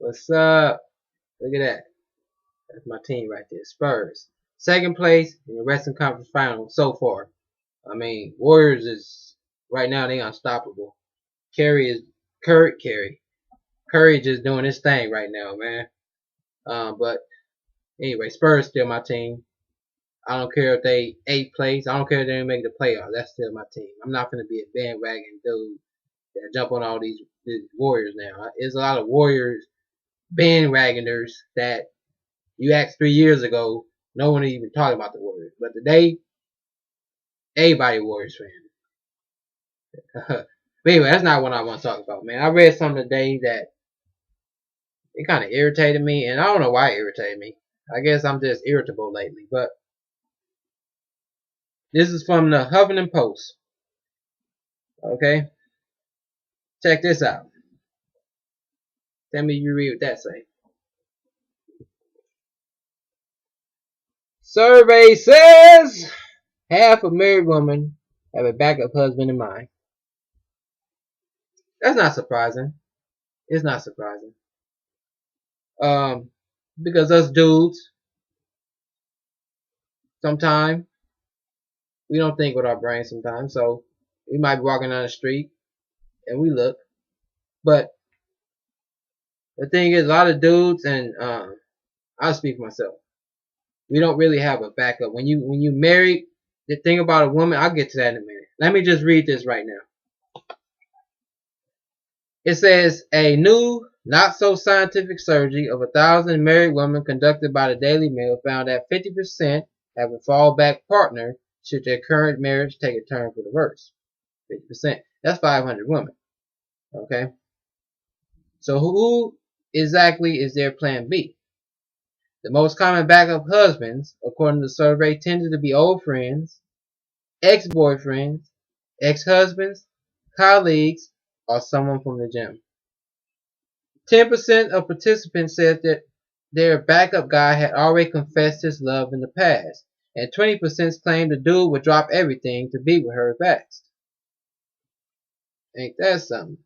What's up? Look at that. That's my team right there. Spurs. Second place in the Western Conference Finals so far. I mean, Warriors is right now they unstoppable. Curry is Curry. Curry just doing his thing right now, man. But anyway, Spurs still my team. I don't care if they 8th place. I don't care if they didn't make the playoffs. That's still my team. I'm not gonna be a bandwagon dude that jump on all these Warriors now. There's a lot of Warriors bandwagoners that you asked 3 years ago, no one even talking about the Warriors. But today, everybody Warriors fan. But anyway, that's not what I want to talk about, man. I read something today that it kind of irritated me, and I don't know why it irritated me. I guess I'm just irritable lately. But this is from the Huffington Post. Okay? Check this out. Tell me you read what that say. Survey says half of married women have a backup husband in mind. That's not surprising. It's not surprising. Because us dudes, sometimes we don't think with our brains sometimes. So we might be walking down the street and we look. But the thing is, a lot of dudes, and I'll speak for myself, we don't really have a backup. When you married, the thing about a woman, I'll get to that in a minute. Let me just read this right now. It says a new, not so scientific survey of 1,000 married women conducted by the Daily Mail found that 50% have a fallback partner should their current marriage take a turn for the worse. 50%. That's 500 women. Okay. So who exactly is their plan B? The most common backup husbands, according to the survey, tended to be old friends, ex-boyfriends, ex-husbands, colleagues, or someone from the gym. 10% of participants said that their backup guy had already confessed his love in the past, and 20% claimed the dude would drop everything to be with her if asked. Ain't that something?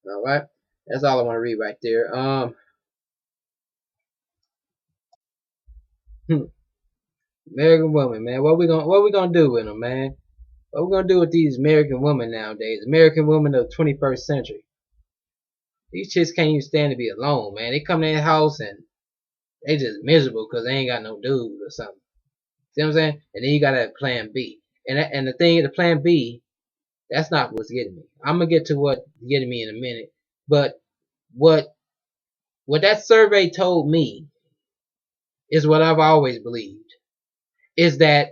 Alright, that's all I want to read right there. American women, man, what we gonna do with them, man? What we gonna do with these American women nowadays? American women of the 21st century. These chicks can't even stand to be alone, man. They come to their house and they just miserable because they ain't got no dude or something. See what I'm saying? And then you got that plan B. And the thing, the plan B, that's not what's getting me. I'm gonna get to what's getting me in a minute. But what that survey told me is what I've always believed. Is that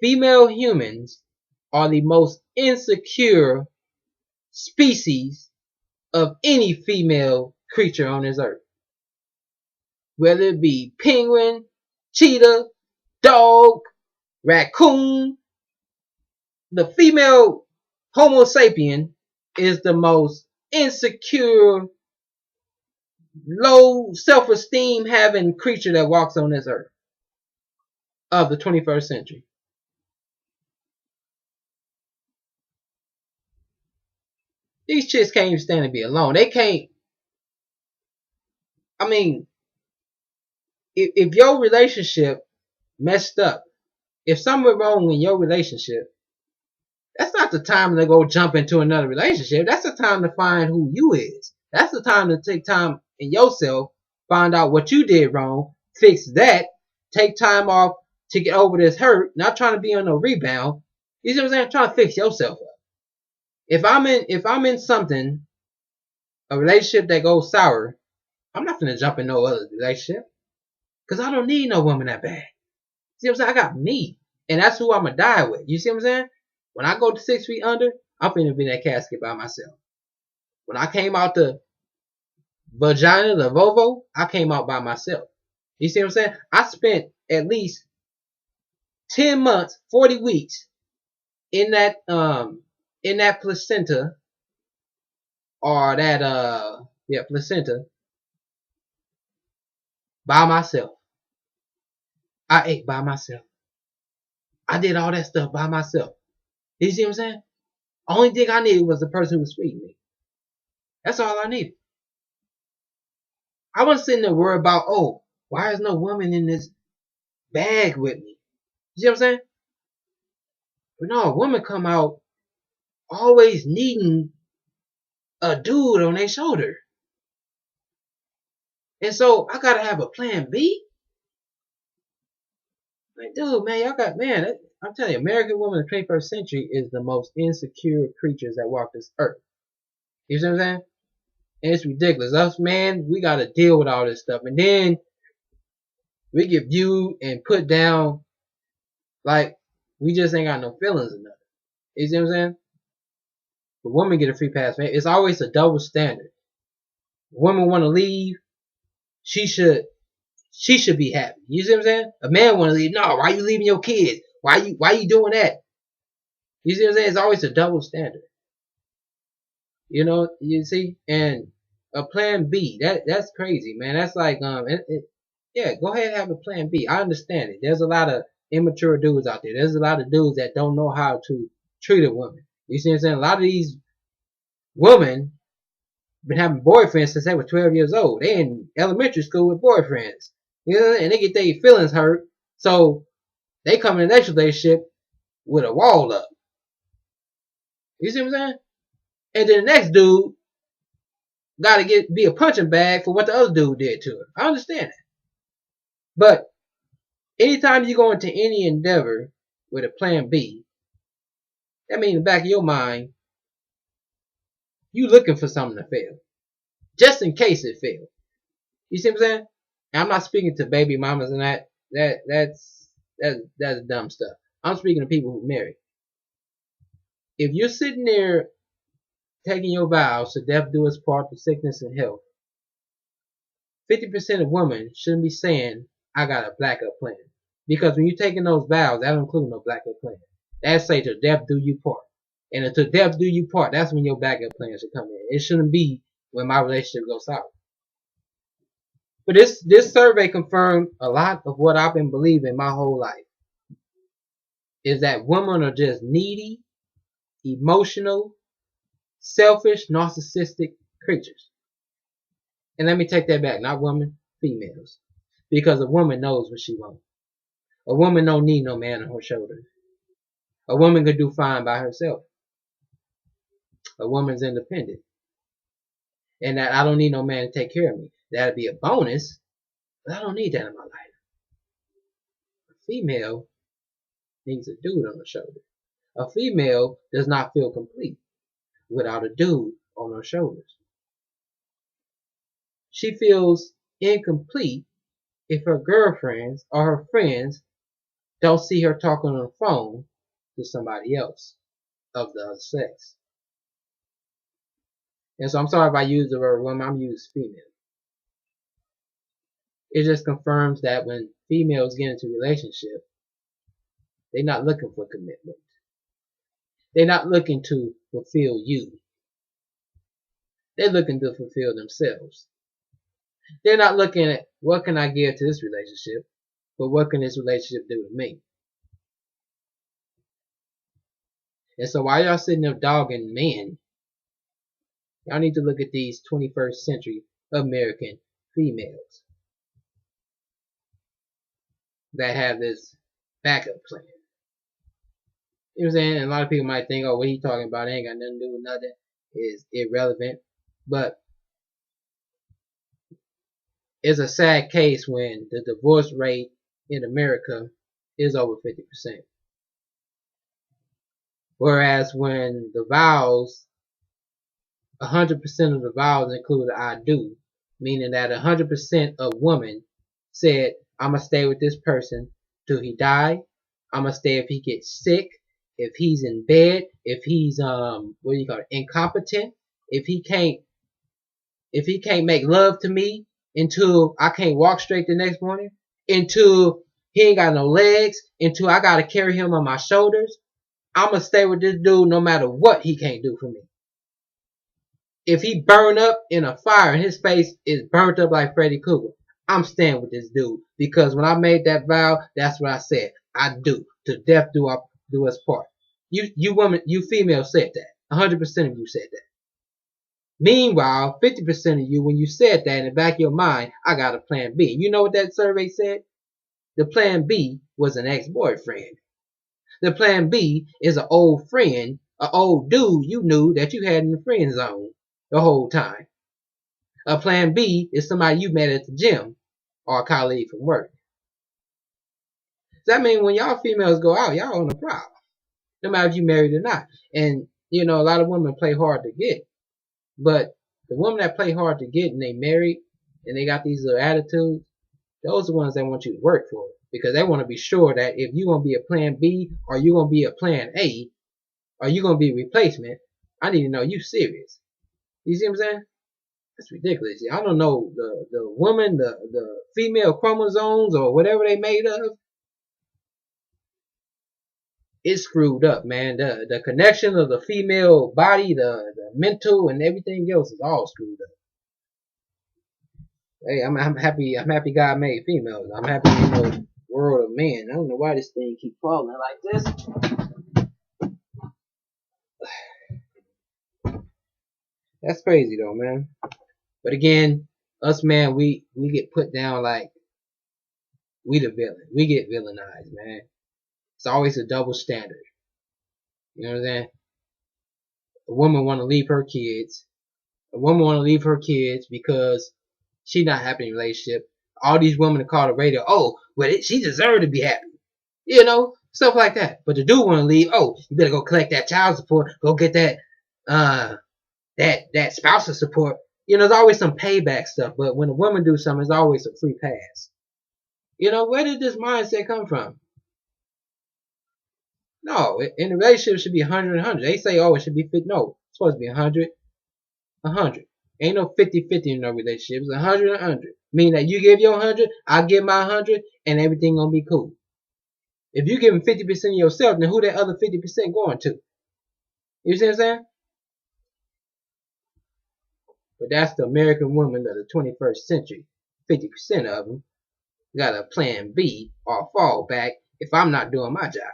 female humans are the most insecure species of any female creature on this earth. Whether it be penguin, cheetah, dog, raccoon, the female Homo sapien is the most insecure, low self-esteem having creature that walks on this earth of the 21st century. These chicks can't even stand to be alone. They can't. I mean, if your relationship messed up, if something wrong in your relationship, that's not the time to go jump into another relationship. That's the time to find who you is. That's the time to take time in yourself, find out what you did wrong, fix that, take time off to get over this hurt, not trying to be on no rebound. You see what I'm saying? Trying to fix yourself up. If I'm in something, a relationship that goes sour, I'm not gonna jump in no other relationship. Cause I don't need no woman that bad. See what I'm saying? I got me. And that's who I'm gonna die with. You see what I'm saying? When I go to 6 feet under, I'm finna be in that casket by myself. When I came out the vagina, the Volvo, I came out by myself. You see what I'm saying? I spent at least 10 months, 40 weeks in that placenta, or that placenta, by myself. I ate by myself. I did all that stuff by myself. You see what I'm saying? Only thing I needed was the person who was feeding me. That's all I needed. I wasn't sitting there worried about, oh, why is no woman in this bag with me? You see what I'm saying? But no, a woman come out always needing a dude on their shoulder. And so I gotta have a plan B. Like, dude, man, y'all got, man, I'm telling you, American woman in the 21st century is the most insecure creatures that walk this earth. You see what I'm saying? And it's ridiculous. Us, man, we gotta deal with all this stuff. And then we get viewed and put down like we just ain't got no feelings or nothing. You see what I'm saying? The woman get a free pass, man. It's always a double standard. Women want to leave, she should be happy. You see what I'm saying? A man want to leave, no, why you leaving your kids? Why you doing that? You see what I'm saying? It's always a double standard. You know, you see, and a plan B, that's crazy, man. That's like yeah, go ahead and have a plan B. I understand it. There's a lot of immature dudes out there. There's a lot of dudes that don't know how to treat a woman. You see what I'm saying? A lot of these women been having boyfriends since they were 12 years old. They in elementary school with boyfriends. You know, and they get their feelings hurt. So they come in the next relationship with a wall up. You see what I'm saying? And then the next dude gotta be a punching bag for what the other dude did to her. I understand that. But anytime you go into any endeavor with a plan B, that means in the back of your mind, you looking for something to fail. Just in case it fails. You see what I'm saying? And I'm not speaking to baby mamas and that's dumb stuff. I'm speaking to people who marry. If you're sitting there taking your vows to death do us part, to sickness and health, 50% of women shouldn't be saying, I got a backup plan. Because when you're taking those vows, that don't include no backup plan. That say to death do you part. And until death do you part, that's when your backup plan should come in. It shouldn't be when my relationship goes south. But this survey confirmed a lot of what I've been believing my whole life. Is that women are just needy, emotional, selfish, narcissistic creatures. And let me take that back. Not women, females. Because a woman knows what she wants. A woman don't need no man on her shoulders. A woman could do fine by herself. A woman's independent. And that I don't need no man to take care of me. That'd be a bonus, but I don't need that in my life. A female needs a dude on her shoulder. A female does not feel complete without a dude on her shoulders. She feels incomplete if her girlfriends or her friends don't see her talking on the phone to somebody else of the other sex. And so I'm sorry if I use the word woman, I'm using female. It just confirms that when females get into a relationship, they're not looking for commitment. They're not looking to fulfill you. They're looking to fulfill themselves. They're not looking at what can I give to this relationship, but what can this relationship do to me? And so while y'all sitting there dogging men, y'all need to look at these 21st century American females that have this backup plan. You know what I'm saying? And a lot of people might think, oh, what he talking about ain't got nothing to do with nothing. Is irrelevant. But it's a sad case when the divorce rate in America is over 50%. Whereas when the vows, 100% of the vows include I do, meaning that 100% of women said, I'm going to stay with this person till he die. I'm going to stay if he gets sick, if he's in bed, if he's, incompetent, if he can't make love to me until I can't walk straight the next morning, until he ain't got no legs, until I got to carry him on my shoulders, I'm going to stay with this dude no matter what he can't do for me. If he burn up in a fire and his face is burnt up like Freddy Krueger, I'm staying with this dude. Because when I made that vow, that's what I said. I do. To death do us part. You women, you females said that. 100% of you said that. Meanwhile, 50% of you, when you said that in the back of your mind, I got a plan B. You know what that survey said? The plan B was an ex-boyfriend. The plan B is an old friend, an old dude you knew that you had in the friend zone the whole time. A plan B is somebody you met at the gym or a colleague from work. So that means when y'all females go out, y'all on the prowl. No matter if you married or not. And, you know, a lot of women play hard to get. But the women that play hard to get and they married and they got these little attitudes, those are the ones that want you to work for it. Because they want to be sure that if you're going to be a plan B or you're going to be a plan A or you're going to be a replacement, I need to know you serious. You see what I'm saying? That's ridiculous. I don't know the woman, the female chromosomes or whatever they made of. It's screwed up, man. The connection of the female body, the mental and everything else is all screwed up. Hey, I'm happy. I'm happy God made females. I'm happy in the world of men. I don't know why this thing keep falling like this. That's crazy though, man. But again, us man, we get put down like we the villain. We get villainized, man. It's always a double standard. You know what I'm saying? A woman want to leave her kids. A woman want to leave her kids because she not happy in a relationship. All these women call the radio. Oh, well, she deserved to be happy. You know, stuff like that. But the dude want to leave. Oh, you better go collect that child support. Go get that that spousal support. You know, there's always some payback stuff. But when a woman do something, it's always a free pass. You know, where did this mindset come from? No, in a relationship, it should be 100 and 100. They say, oh, it should be 50. No, it's supposed to be 100, 100. Ain't no 50-50 in no relationship. It's 100 and 100. Meaning that you give your 100, I give my 100, and everything gonna be cool. If you give 50% of yourself, then who that other 50% going to? You see what I'm saying? But that's the American woman of the 21st century. 50% of them got a plan B or fallback if I'm not doing my job.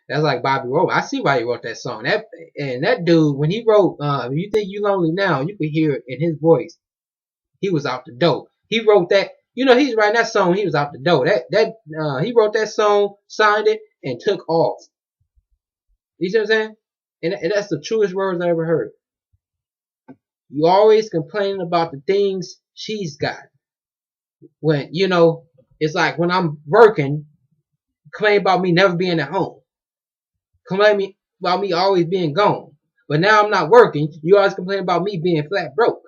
That's like Bobby Womack. I see why he wrote that song. That dude, when he wrote You Think You Lonely Now, you could hear it in his voice. He was out the door. He wrote that. You know, he's writing that song. He was out the door. He wrote that song, signed it, and took off. You see what I'm saying? And that's the truest words I ever heard. You always complaining about the things she's got. When, you know, it's like when I'm working, complain about me never being at home. Complain about me always being gone. But now I'm not working. You always complain about me being flat broke.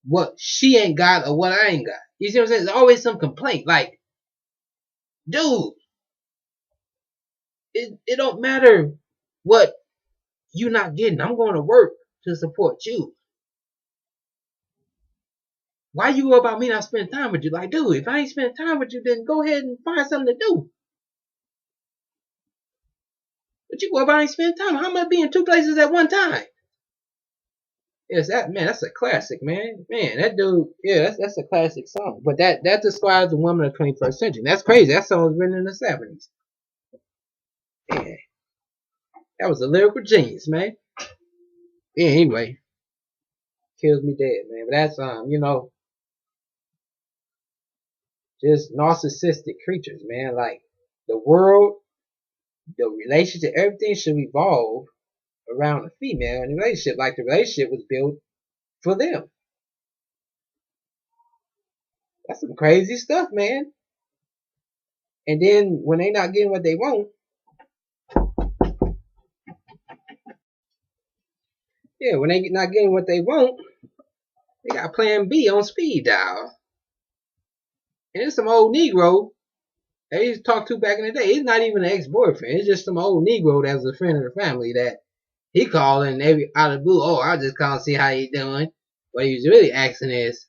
What she ain't got or what I ain't got. You see what I'm saying? There's always some complaint. Like, dude, it don't matter what you not getting. I'm going to work to support you. Why you go about me not spending time with you? Like, dude, if I ain't spending time with you, then go ahead and find something to do. But you go about ain't spending time. How am I be in two places at one time? Yes, that man, that's a classic, man. Man, that dude, yeah, that's a classic song. But that describes the woman of the 21st century. That's crazy. That song was written in the 70s. Man, that was a lyrical genius, man. Yeah, anyway, kills me dead, man. But that's you know, just narcissistic creatures, man. Like the world, the relationship, everything should revolve around a female in a relationship. Like the relationship was built for them. That's some crazy stuff, man. And then when they not getting what they want, yeah, when they not getting what they want, they got plan B on speed dial. And it's some old Negro they used to talk to back in the day. He's not even an ex-boyfriend. It's just some old Negro that was a friend of the family that he called and every out of the blue, oh, I just call and see how he doing. What he was really asking is,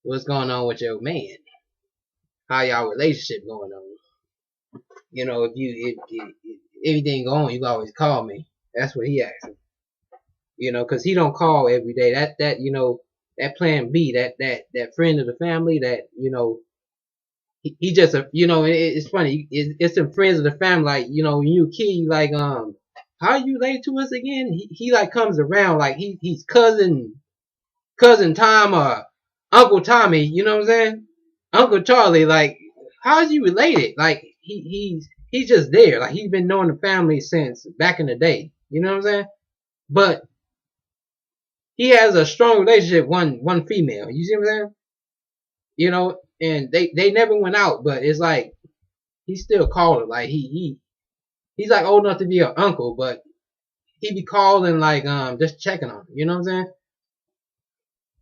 what's going on with your man? How y'all relationship going on? You know, if everything going, you always call me. That's what he asked. You know, because he don't call every day. That you know, that plan B, that friend of the family, that you know, he just a, you know, it's funny. It's some friends of the family, like you know, when you a kid, you like how are you related to us again? He like comes around like he's cousin Tom or Uncle Tommy, you know what I'm saying? Uncle Charlie, like, how is you related? Like, he's just there. Like, he's been knowing the family since back in the day. You know what I'm saying? But he has a strong relationship with one female. You see what I'm saying? You know, and they never went out, but it's like he still called her. Like he's like old enough to be her uncle, but he be calling like just checking on her. You know what I'm saying?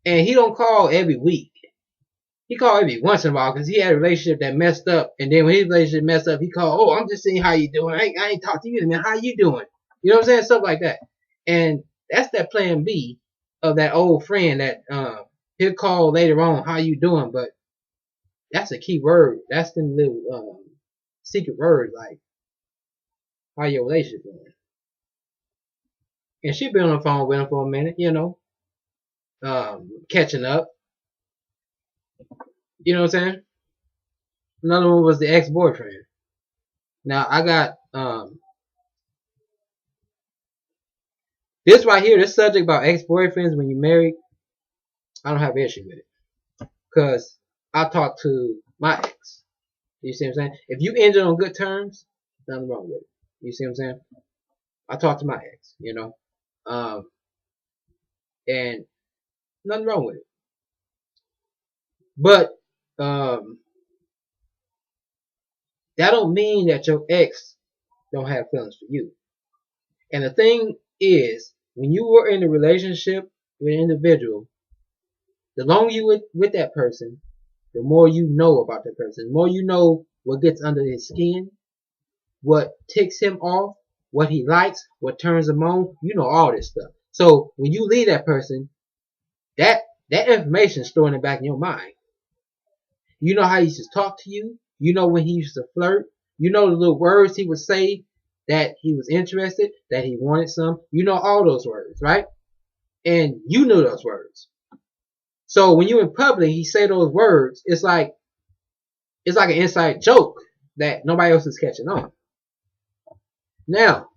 And he don't call every week. He called every once in a while because he had a relationship that messed up. And then when his relationship messed up, he called, oh, I'm just seeing how you doing. I ain't talked to you, man. How you doing? You know what I'm saying? Stuff like that. And that's that plan B of that old friend that he'll call later on, how you doing? But that's a key word. That's the little secret word, like how your relationship going. And she'll be on the phone with him for a minute, you know, catching up. You know what I'm saying? Another one was the ex-boyfriend. Now I got this right here, this subject about ex-boyfriends when you're married, I don't have an issue with it. Because I talked to my ex. You see what I'm saying? If you ended on good terms, nothing wrong with it. You see what I'm saying? I talked to my ex, you know. And nothing wrong with it. But that don't mean that your ex don't have feelings for you. And the thing is, when you were in a relationship with an individual, the longer you with that person, the more you know about that person. The more you know what gets under his skin, what ticks him off, what he likes, what turns him on. You know all this stuff. So when you leave that person, that information is stored in the back of your mind. You know how he used to talk to you. You know when he used to flirt. You know the little words he would say that he was interested, that he wanted some. You know all those words, right? And you knew those words. So when you're in public, he say those words. It's like an inside joke that nobody else is catching on. Now,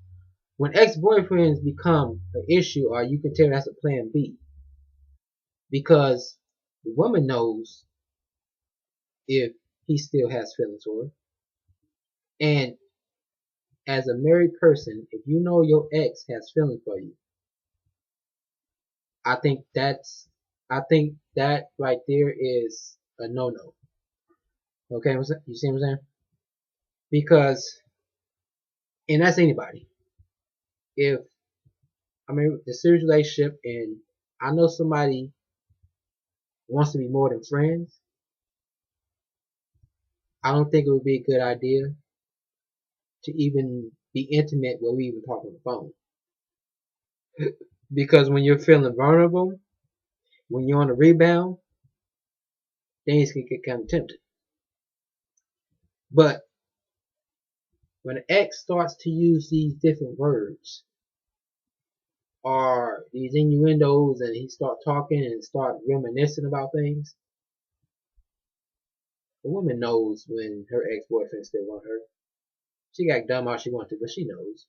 when ex-boyfriends become an issue, or you can tell that's a plan B, because the woman knows if he still has feelings for her. And as a married person, if you know your ex has feelings for you, I think that right there is a no-no. Okay, you see what I'm saying? Because, and that's anybody. If I'm in a serious relationship and I know somebody wants to be more than friends, I don't think it would be a good idea to even be intimate where we even talk on the phone. Because when you're feeling vulnerable, when you're on a rebound, things can get kind of tempting. But when an ex starts to use these different words or these innuendos and he start talking and start reminiscing about things, the woman knows when her ex-boyfriend still wants her. She got dumb all she wants to, but she knows.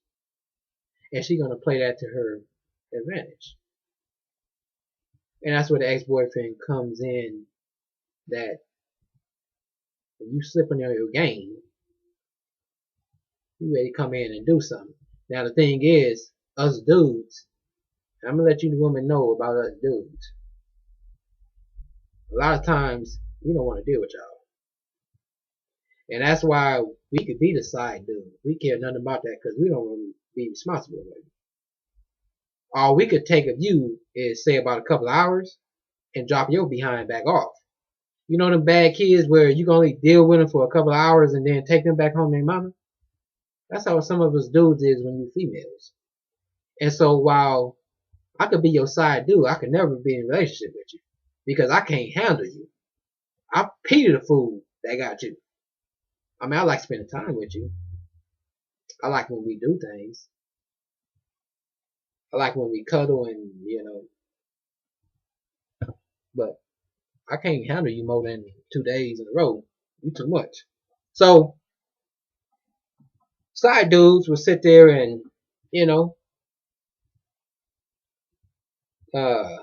And she's going to play that to her advantage. And that's where the ex-boyfriend comes in, that when you slip on your game, you ready to come in and do something. Now the thing is, us dudes, I'm going to let you the woman know about us dudes. A lot of times, we don't want to deal with y'all. And that's why we could be the side dude. We care nothing about that because we don't want to be responsible for it. All we could take of you is say about a couple of hours and drop your behind back off. You know them bad kids where you can only deal with them for a couple of hours and then take them back home to their mama? That's how some of us dudes is when you females. And so while I could be your side dude, I could never be in a relationship with you because I can't handle you. I pity the fool that got you. I mean, I like spending time with you. I like when we do things. I like when we cuddle and, but I can't handle you more than 2 days in a row. You too much. So, side dudes will sit there and you know, uh,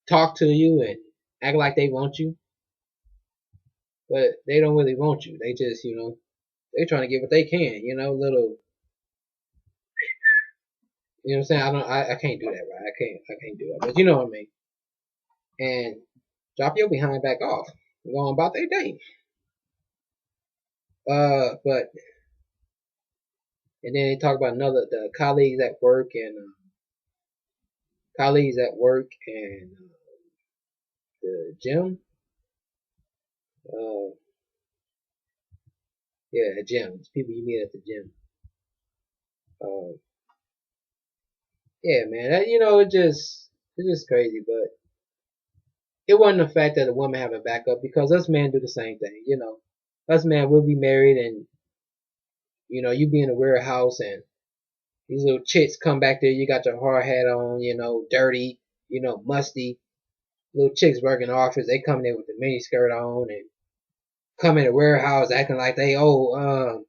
talk to you and act like they want you, but they don't really want you. They just, they're trying to get what they can, little, you know what I'm saying? I can't do that, right? I can't do that, but you know what I mean. And drop your behind back off, going about their day. But and then they talk about the colleagues at work and the gym. Uh, yeah, the gym. It's people you meet at the gym. Uh, yeah, man. It's just crazy, but it wasn't the fact that a woman have a backup because us men do the same thing. Us men will be married and you be in a warehouse and these little chicks come back there. You got your hard hat on, dirty, musty. Little chicks working in the office. They come there with the mini skirt on and come in the warehouse acting like they you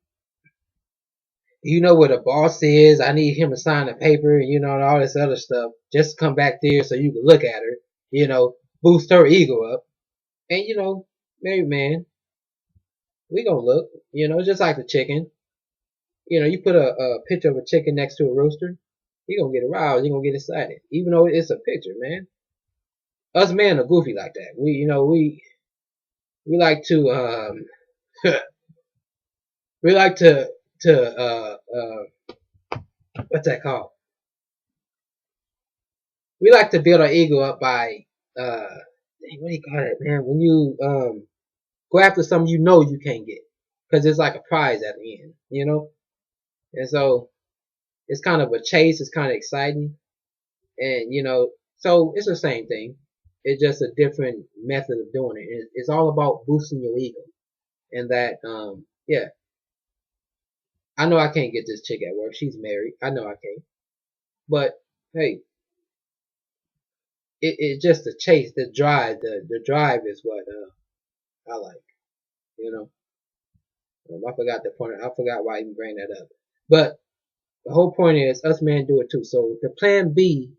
know what a boss is. I need him to sign a paper, and all this other stuff. Just come back there so you can look at her, boost her ego up. And married man, we gonna look, just like the chicken. You put a picture of a chicken next to a rooster, he gonna get aroused, he gonna get excited, even though it's a picture, man. Us men are goofy like that. We like to we like to what's that called? We like to build our ego up by what do you call it, man? When you go after something you can't get, because it's like a prize at the end. And so it's kind of a chase. It's kind of exciting, and so it's the same thing. It's just a different method of doing it. It's all about boosting your ego, and that yeah. I know I can't get this chick at work. She's married. I know I can't. But hey, it's just the chase, the drive. The drive is what I like. You know, I forgot the point. I forgot why I even bring that up. But the whole point is us men do it too. So the plan B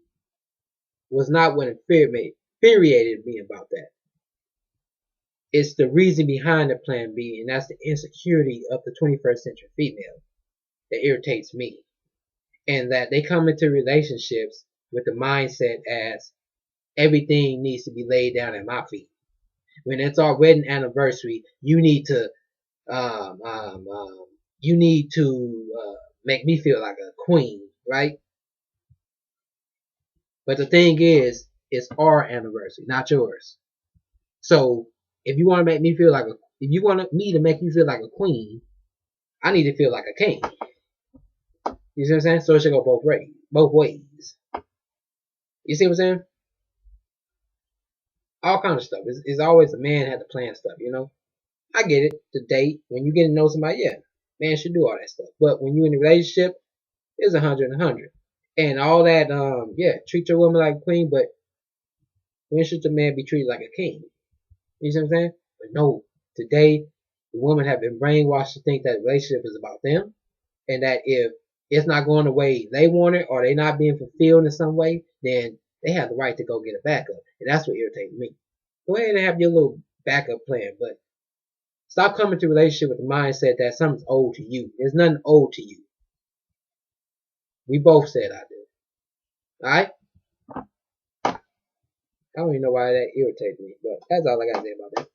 was not what infuriated me about that. It's the reason behind the plan B, and that's the insecurity of the 21st century female that irritates me. And that they come into relationships with the mindset as everything needs to be laid down at my feet. When it's our wedding anniversary, you need to um, um, um, make me feel like a queen, right? But the thing is, it's our anniversary, not yours. So if you want to make me feel like if you want me to make you feel like a queen, I need to feel like a king. You see what I'm saying? So it should go both ways. Both ways. You see what I'm saying? All kind of stuff. It's always a man had to plan stuff. I get it. To date, when you get to know somebody, yeah, man should do all that stuff. But when you're in a relationship, it's 100 and 100. And all that, yeah, treat your woman like a queen, but when should the man be treated like a king? You see what I'm saying? But no, today, the women have been brainwashed to think that relationship is about them, and that if it's not going the way they want it, or they're not being fulfilled in some way, then they have the right to go get a backup. And that's what irritates me. Go ahead and have your little backup plan, but stop coming to a relationship with the mindset that something's owed to you. There's nothing owed to you. We both said I do. Alright? I don't even know why that irritates me, but that's all I gotta say about that.